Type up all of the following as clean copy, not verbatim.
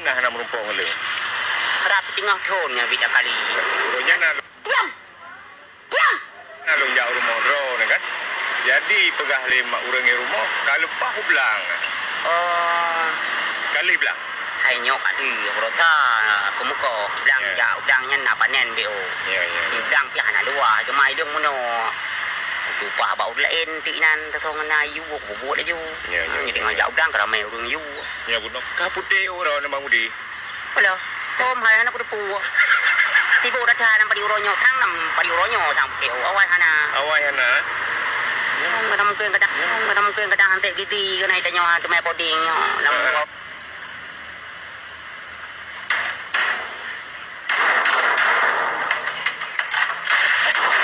nah nak merumpung le. Kerap tengah thon yang bida kali. Ronya nak Diam. Diam. nak lonjak rumah drone kan. Jadi pegah lima orang di rumah kalau pah belang. Kali belang. Hai nyok adi rosa kemuka belang ja udangnya nak panen bo. Ya ya. Udang pihak anak dua jemai dong mono. Lupa bau lain tinan tasong na yu bubuk le ju. Ya ya. Ni tengah ja udang keramai urang yu. Ya budak kapute orang nama mudi. Hello. Tom hai anak kudu pu. Tiba dah dah nampak diuronyo tang nam padiuronyo sang peo awai hana. Awai ana. Kadang mungkin kadang antek giti kena tanya temai poding lam.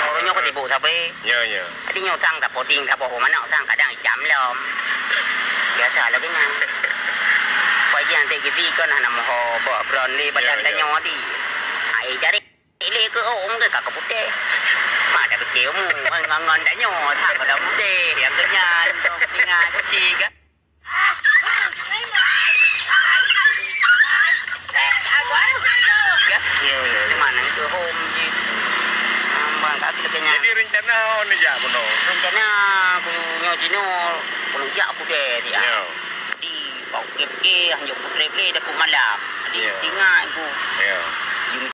Uronyo ko tibo sabi. Ya ya. Adi nyo sang tak poding tak bohong mana sang kadang jam lom. Biasa lagi nang. Pagi antek giti kan hana moho bron ni badan tanya di. Ai jari ile ke ong ke kakak putih. Mak dah fikir mu ngan dah nyo thang pada putih yang kenyan tinggal kecil kan. Ya ya. Mana ke home je. Bang tak ada kenyan. Jadi rencana on aja bono. Rencana aku nyo jino pelujak putih dia. Ya. Di bau ke hanya putih ke dah malam. Di tinggal aku. Ya.